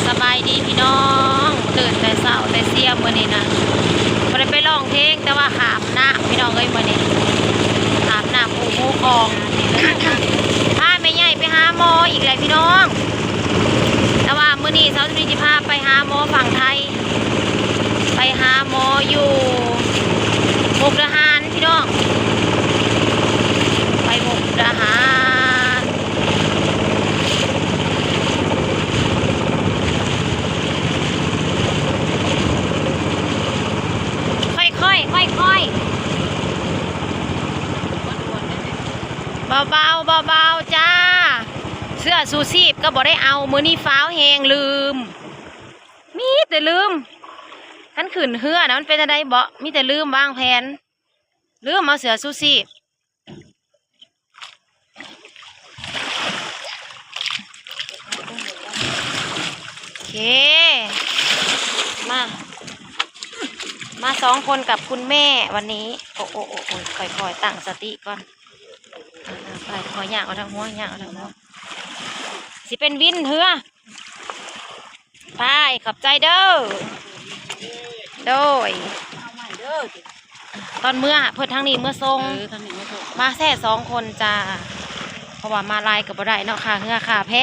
สบายดีพี่น้องตื่นแต่เช้าแต่เสียมื้อนี้นะบ่ได้ไปร้องเพลงแต่ว่าหามน้ำพี่น้องเอ้ยมื้อนี้หามน้ำหูกองพาแม่ใหญ่ไปหาหมออีกแล้วพี่น้องแต่ว่ามื้อนี้เช้านี้สิพาไปหาหมอฝั่งไทยไปหาหมออยู่มุกดาหารพี่น้องไปมุกดาหารค่อยเบาจ้าเสื้อซูซีบก็บ่ได้เอามื้อนี้ฟ้าวแหงลืมมีแต่ลืมท่านขึ้นเฮือนะมันเป็นอะไรบ่มีแต่ลืมวางแผนลืมเอาเสื้อซูซีบโอเคมา2 คนกับคุณแม่วันนี้โอ้ค่อยตั้งสติก่อนไปขอย่างเอาทางหัวสิเป็นวินเหือไปขอบใจเด้อโดยตอนเมื่อเพื่อทางนี้เมื่อทรงมาแค่2 คนจ้าเพราะว่ามาลายกับบ่ได้เนาะค่าเหือค่าแพ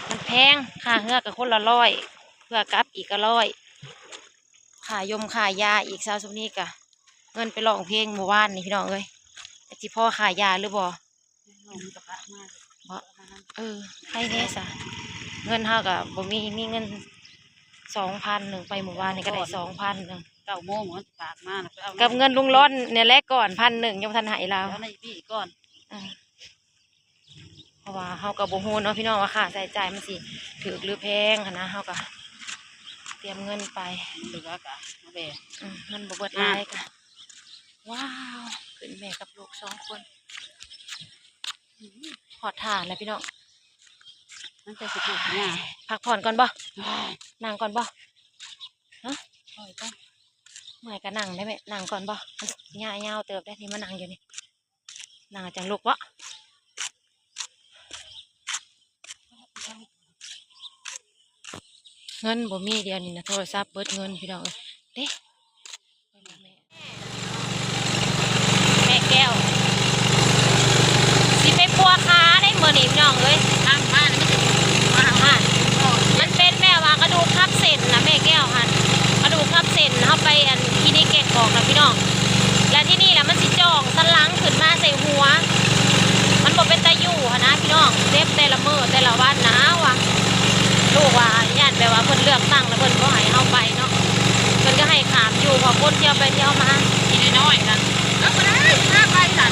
มันแพงค่าเหือกับคนละ100เพื่อกลับอีกก็100ค่ายมค่ายาอีกช่วงนี้กะเงินไปร้องเพลงเมื่อวานนี่พี่น้องเอ้ยที่พ่อค่ายาหรือบ่ให้เนสะเงินเท่ากับบ่มีเงิน2,000ไปหมู่บ้านนี่ก็ได้2,000 9 โมงมันปากมากับเงินลุงร้อนเนี่ยแรกก่อน1,000ยังทันหายเราในพี่ก่อนเพราะว่าเฮากับบ่ฮู้เนาะพี่น้องว่าค่าใช้จ่ายมันสิถูกหรือแพงนะเฮาก็เตรียมเงินไปเหลือกะแม่มันบ่เบิดหลายกะว้าวขึ้นแม่กับลูก2 คนหอดถ่านเลยพี่น้องนั่นจะสิถูกเนี่ยพักผ่อนก่อนบ่นั่งก่อนบ่ฮะเมื่อยก็นั่งได้ไหมนั่งก่อนบ่ย่าเติบได้ที่มานั่งอยู่นี่นั่งจังลูกวะเงินบ่มีเดียวนี่นะโทรศัพท์เบิดเงินพี่น้องเด้แม่แก้วสิไปปัวขาได้เมื่อนี่พี่น้องเลยทางบ้านมันเป็นแม่ว่ากระดูกทับเส้นนะแม่แก้วหันกระดูกทับเส้นเข้าไปคลินิกแกะกอกนะพี่น้องแล้วที่นี่แหละมันสิจ่องสันหลังขึ้นมาใส่หัวมันบอกเป็นตาอยู่นะพี่น้องเจ็บแต่ละมือแต่ละวันนะว่ะลูกว่าญาติแปลว่าเพิ่นเลือกตั้งแล้วเพิ่นก็ให้เอาไปเนาะเพิ่นก็ให้ขามอยู่พอคนเที่ยวไปเที่ยวมาทีน้อยนะแล้วก็ได้ถ้าไปสั่น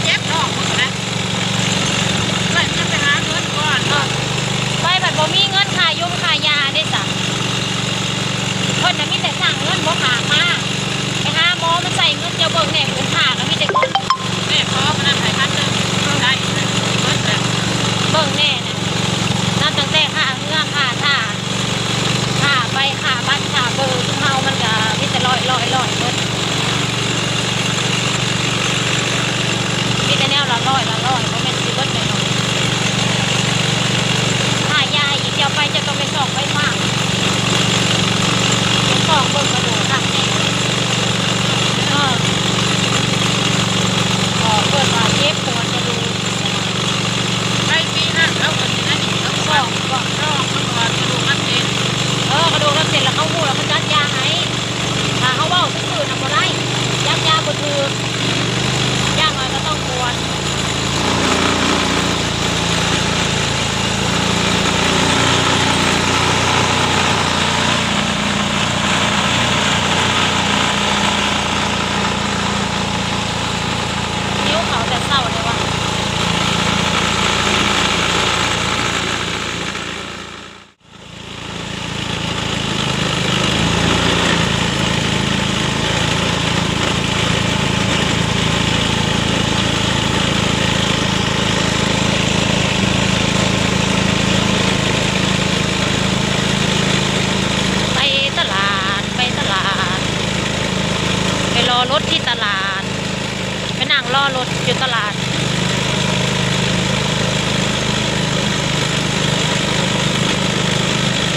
เจ็บน้องมันก็ได้เลยจะไปหาเงินก่อนไปแบบบ่มีเงินค่ายมค่ายาได้จ้ะเพิ่นน่ะมีแต่สั่งเงินบ่ฝากมาไปหาหมอมันใส่เงินเจ้าเบิ่งแหน่คุ้มค่าก็มีแต่เงินแม่พ่อมันให้1,000นึงได้เบิ่งแน่น่ะนับตั้งแต่ค่าเรือค่าท่าค่าไปค่าบ้านค่าเบอร์ทุกเฮามันก็มีแต่ร้อยเบิดมีแต่แนวละร้อยบ่แม่นสิเบิดแน่นอนค่ายาอีกเจ้าไปจะต้องไปสอบไปมากสอบเบิ่งกระดูกทับแน่เปิดว่าเจ็บปวดกระดูกไปปีนั้นแล้วก็สิได้อีกแล้วก็มันก่อนกระดูกมันเองกระดูกทับเส้นแล้วเขาหูแล้วเขาจัดยาให้ถ้าเขาเว้าซื่อๆน่ะบ่ได้ยัดยาบ่ถูกอย่างน้อยก็ต้องปวดนิ้วเขาแต่เศร้าเลยว่ะรอรถที่ตลาดไปนั่งรอรถอยู่ตลาด เ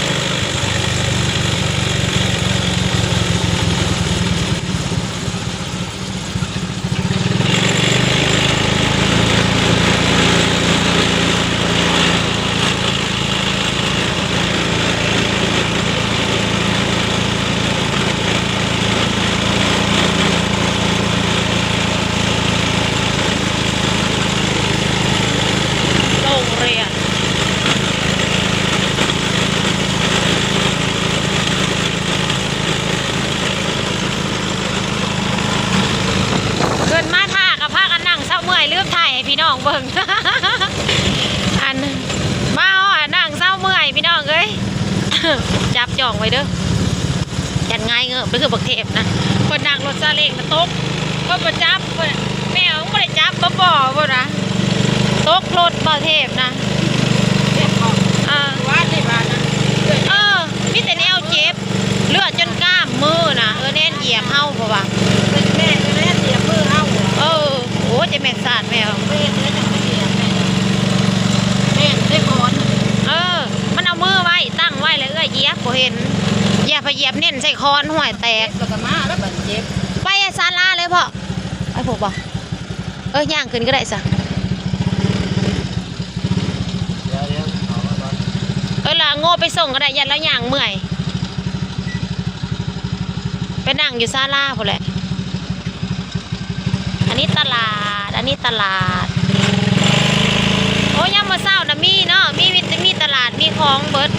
องเบิ่ง อันมาเอานั่งเศร้าเมื่อยพี่น้องเอ้ย จับจ่องไว้เด้อจัดง่ายเงอะไปคือบักเทพนะคนนั่งรถซาเล้งตกก็มาจับแม่ของไม่ได้จับบ่บ่นะตกรถบ่เทพนะเจ็บคอว่าที่บ้านนะมีแต่แนวเจ็บเลือดจนกล้ามมือนะแน่นเหยียบเฮาเพราะว่าแม่จะได้เหยียบมือเฮาโอ้จะแม่สาดแม่แม่ได้จังเหยียบแม่ได้คอนมันเอามือไว้ตั้งไว้แล้วเหยียบบ่เห็นอย่าไปเหยียบเน้นใส่คอนห่วยแตกแล้วก็มาแล้วบัดเจ็บไปศาลาเลยพ่อไอ้พวกบอกย่างขึ้นก็ได้ซะล่ะโง่ไปส่งก็ได้ยันแล้วย่างเมื่อยไปนั่งอยู่ศาลาพอแหละอันนี้ตลาดโอ้ย่ำมาเศร้านะมีเนาะมีตลาดมีของเบิร์ด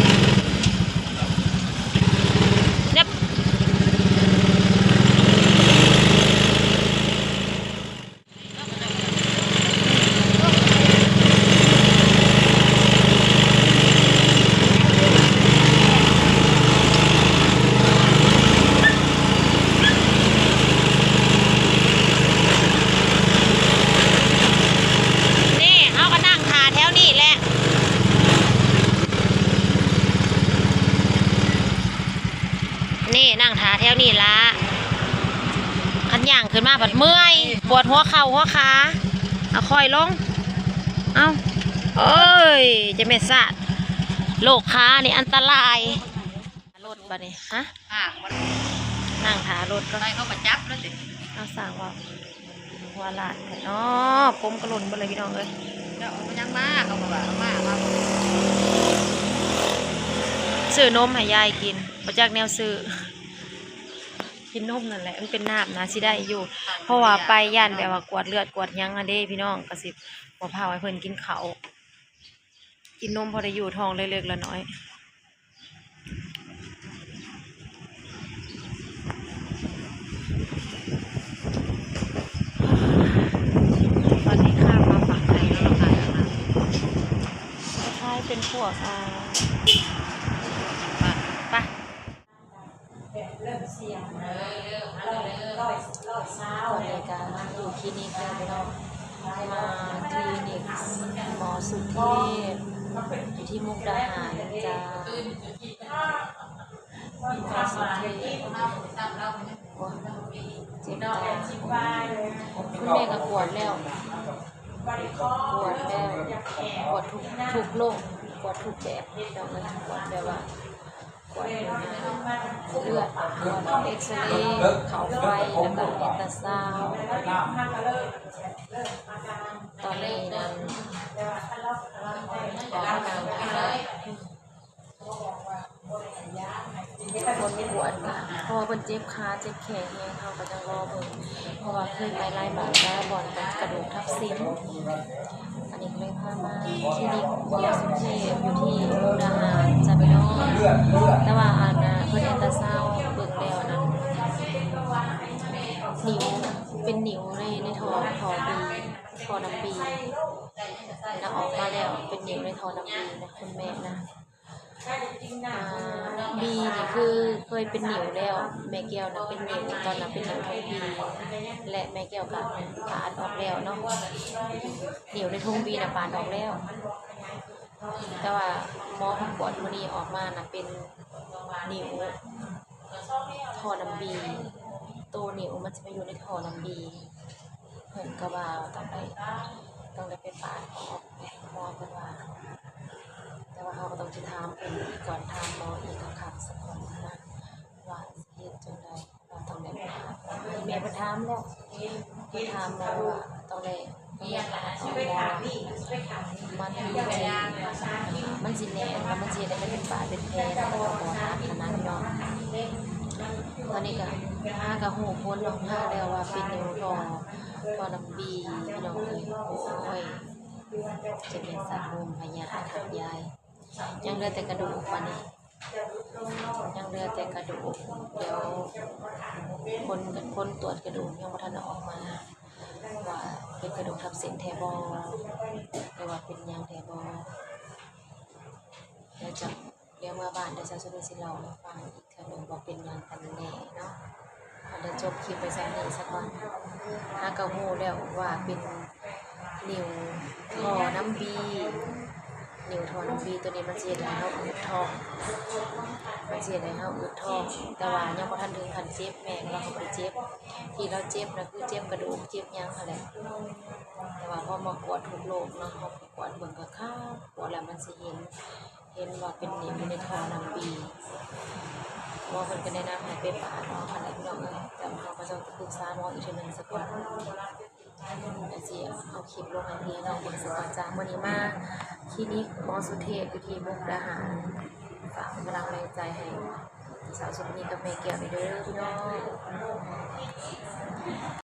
เนี่ยนั่งทาแถวนี้ละขันย่างขึ้นมาบัดเมื่อยปวดหัวเข่าหัวขาเอาค่อยลงเอาจะไม่สาดโรคขานี่อันตรายรถบัดนี้ฮะนั่งทารถก็ได้เขามาจับแล้วสิเอาสั่งว่าหัวลาดเนาะผมกระหล่นไปเลยพี่น้องเอ้ยจะเอายังมาเขาบอกว่ามาซื้อนมให้ยายกินมาจากแนวซื้อกินนมนั่นแหละมันเป็นน้ำนะสิได้อยู่เพราะว่าไปย่านแบบว่ากวดเลือดกวดยังอันเด้พี่น้องกระสิบบ่พาไว้เพิ่นกินเขากินนมพอได้อยู่ท้องเล็กๆละน้อยตอนนี้ข้ามมาฝั่งไทยแล้วเราขายอะไรคล้ายเป็นพวกไปเริ่มเสียงร้อยเช้าในการอยู่คลินิกแล้วพี่น้องมาคลินิกหมอสุเทพอยู่ที่มุกดาหารจ้าหมอสุเทพเจ็บจ้าคุณแม่ก็ปวดแล้วปวดทุกโรคปวดทุกแบบเราเลยปวดแบบว่าปวดเลือดปวดเอ็กซเรย์เข่าไฟแล้วก็อัลตราซาวด์ตอนนี้นั้นขอกำลังนะคะคนปวดค่ะเพราะว่าคนเจ็บขาเจ็บแขนเนี่ยเขาก็จะรอเบิ่งเพราะว่าเคยไปไล่บาดแล้วบ่อนกระดูกทับเส้นอันนี้เลยพามาคลินิกหมอสุเทพอยู่ที่มุกดาหารจะไปนอนแต่ว่าอันน่ะเพิ่นอัลตราซาวด์เบิกแล้วนั้นนิ้วเป็นนิ้วในท่อบีท่อน้ำบีนะออกมาแล้วเป็นนิ้วในท่อน้ำบีนะคุณแม่นะบีนี่คือเคยเป็นนิ้วแล้วแม่แก้วนะเป็นนิ้วตอนนั้นเป็นนิ้วทงบีและแม่แก้วก็ปาดออกแล้วเนาะนิ้วในทงบีนะปาดออกแล้วแต่ว่าหมอผู้ปวดมื้อนี้ออกมานะเป็นนิ้วท่อน้ำบีตัวนิ้วมันจะไปอยู่ในท่อน้ำบีเพิ่นก็ว่าต้องได้ไปปาดออกหมอเพิ่นว่าแต่ว่าเขาก็ต้องถามเป็นก่อนถามหมออีกครั้งสักคนนะว่าเหตุจังใดว่าต้องได้ไปแม่ไปถามแล้วไปถามหมอว่าต้องได้มันสิแน่แล้วมันสิได้เป็นบาดเป็นแผลแล้วก็หมอถามขนาดพี่น้องตอนนี้ก็หากับหูพ้นออกมาแล้วว่าเป็นนิ้วท่อน้ำบีพี่น้องเลยโอ้ยจะเป็นสารลมพยาธิขับยายยังเหลือแต่กระดูกวันนี้ยังเหลือแต่กระดูกเดี๋ยวคนตรวจกระดูกยังไม่ทันออกมาว่า เป็นกระดูกทับเส้นแทบอแต่ว่าเป็นยางแทบอแล้วจะเรียกว่าบ้านได้ซะสุดสิเราฟังอีกครั้งนึงว่าเป็นยางกันแน่เนาะเดี๋ยวจบคลิปไปสักนี้สักวันหากระหูแล้วว่าเป็นนิ้วทอน้ำบีนิ้วทอน้ำบีตัวนี้มันเสียให้เฮาอึดท้องมันเสียให้เฮาอึดท้องแต่ว่ายังบ่ทันถึงขั้นเจ็บแม่เราก็บ่ได้เจ็บที่เราเจ็บนะคือเจ็บกระดูกเจ็บหยังนั่นแหละแต่ว่าพอมากวดทุกโรคเนาะเฮากวดเบิ่งก็ข้าวปวดแล้วมันสิเห็นว่าเป็นนิ้วอยู่ในทอน้ำบีว่าเพิ่นก็แนะนำให้ไปปาดเนาะคั่นแหละพี่น้องเอ้ยแต่เฮาก็ต้องปรึกษาหมออีกทีนึงสักก่อนแต่สิเอาคลิปลงให้พี่น้องเบิ่งสักก่อนจ้ามื้อนี้มาคลินิกหมอสุเทพอยู่ที่มุกดาหารฝากเป็นกำลังใจให้สาวสุนีกับแม่แก้วไปเด้อพี่น้อง